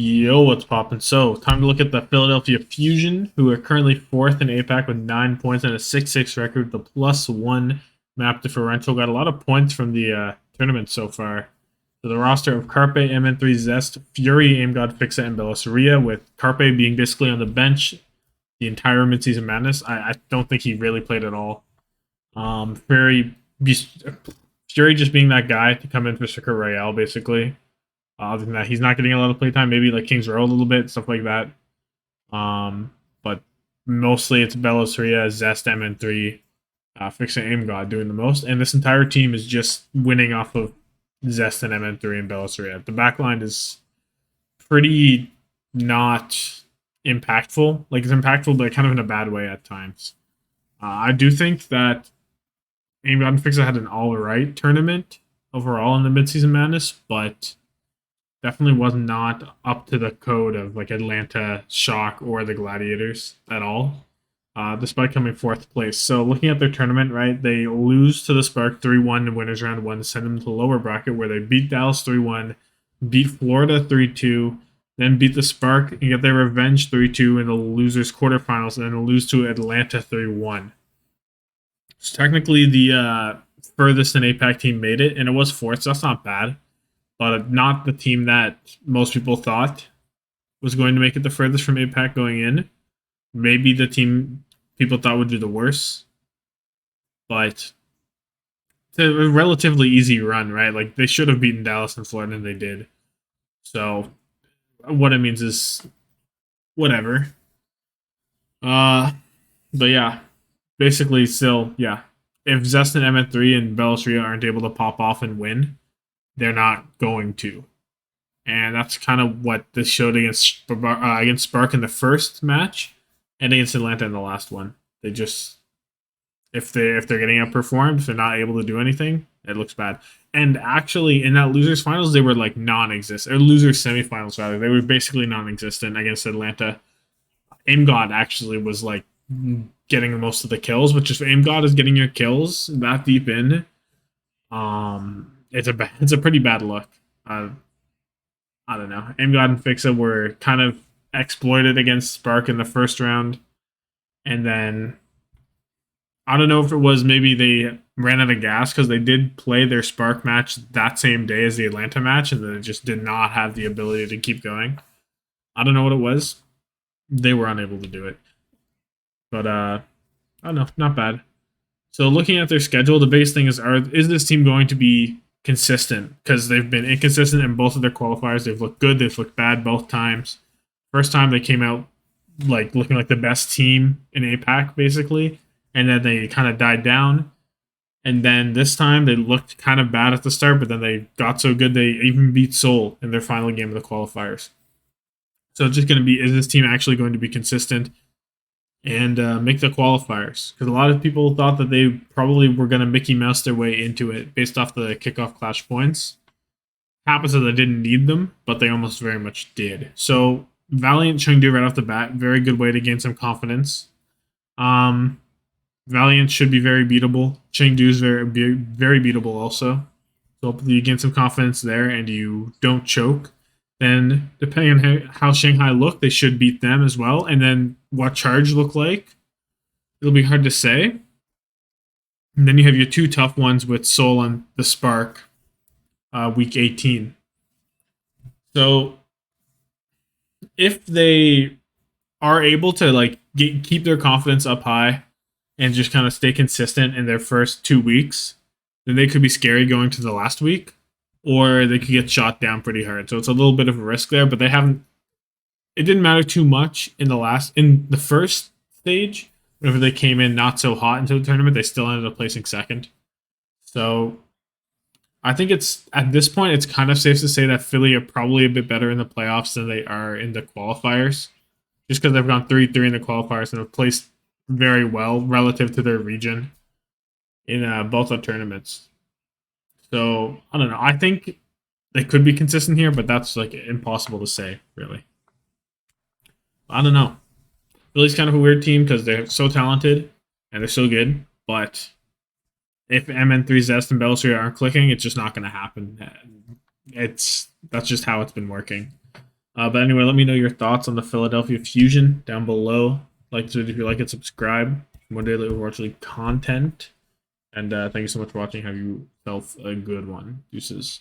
Yo, what's poppin'? So, time to look at the Philadelphia Fusion, who are currently fourth in APAC with 9 points and a 6-6 record. The +1 map differential got a lot of points from the tournament so far. So, the roster of Carpe, MN3, Zest, Fury, Aim God, Fixa, and Bellisaria, with Carpe being basically on the bench the entire midseason madness. I don't think he really played at all. Fury, Fury just being that guy to come in for Circuit Royale, basically. Other than that, he's not getting a lot of playtime. Maybe like Kings Row a little bit, stuff like that. But mostly it's Bellisaria, Zest, MN3, Fixing Aim God doing the most. And this entire team is just winning off of Zest and MN3 and Bellisaria. The backline is pretty not impactful. Like, it's impactful, but kind of in a bad way at times. I do think that Aim God and Fixa had an all-right tournament overall in the midseason madness, but definitely was not up to the code of like Atlanta, Shock, or the Gladiators at all, despite coming fourth place. So looking at their tournament, right, they lose to the Spark 3-1 in winners round one, send them to the lower bracket where they beat Dallas 3-1, beat Florida 3-2, then beat the Spark and get their revenge 3-2 in the losers quarterfinals, and then lose to Atlanta 3-1. So technically the furthest an APAC team made it, and it was fourth, so that's not bad, but not the team that most people thought was going to make it the furthest from APAC going in. Maybe the team people thought would do the worst, but it's a relatively easy run, right? Like, they should have beaten Dallas and Florida, and they did. So what it means is whatever. But yeah, basically still, yeah. If Zest and MN3 and Bellisaria aren't able to pop off and win, they're not going to. And that's kind of what this showed against Spark in the first match and against Atlanta in the last one. They just, if they're getting outperformed, if they're not able to do anything, it looks bad. And actually, in that losers finals, they were like non-existent, or losers semifinals rather. They were basically non-existent against Atlanta. Aim God actually was like getting most of the kills, but just Aim God is getting your kills that deep in. It's a pretty bad look. I don't know. Aim God and Fixa were kind of exploited against Spark in the first round, and then I don't know if it was maybe they ran out of gas because they did play their Spark match that same day as the Atlanta match, and they just did not have the ability to keep going. I don't know what it was. They were unable to do it, but I don't know, not bad. So looking at their schedule, the biggest thing is this team going to be consistent? Because they've been inconsistent in both of their qualifiers. They've looked good, they've looked bad both times. First time they came out like looking like the best team in APAC, basically, and then they kind of died down. And then this time they looked kind of bad at the start, but then they got so good they even beat Seoul in their final game of the qualifiers. So it's just going to be, is this team actually going to be consistent and make the qualifiers? Because a lot of people thought that they probably were going to Mickey Mouse their way into it based off the kickoff clash points. Happens that they didn't need them, but they almost very much did. So Valiant Chengdu right off the bat, very good way to gain some confidence. Valiant should be very beatable. Chengdu is very beatable also. So hopefully you gain some confidence there and you don't choke. Then, depending on how Shanghai look, they should beat them as well. And then what Charge look like, it'll be hard to say. And then you have your two tough ones with Seoul and the Spark, week 18. So, if they are able to like keep their confidence up high and just kind of stay consistent in their first 2 weeks, then they could be scary going to the last week, or they could get shot down pretty hard. So it's a little bit of a risk there, but they haven't. It didn't matter too much in the first stage. Whenever they came in not so hot into the tournament, they still ended up placing second. So I think it's at this point it's kind of safe to say that Philly are probably a bit better in the playoffs than they are in the qualifiers, just because they've gone 3-3 in the qualifiers and have placed very well relative to their region in both the tournaments. So I don't know. I think they could be consistent here, but that's like impossible to say, really. I don't know. Philly's kind of a weird team because they're so talented and they're so good, but if MN3 Zest and Bellisaria aren't clicking, it's just not going to happen. That's just how it's been working. But anyway, let me know your thoughts on the Philadelphia Fusion down below. Like this video if you like it, subscribe. More daily Overwatch League content. And thank you so much for watching. Have yourself a good one. Deuces.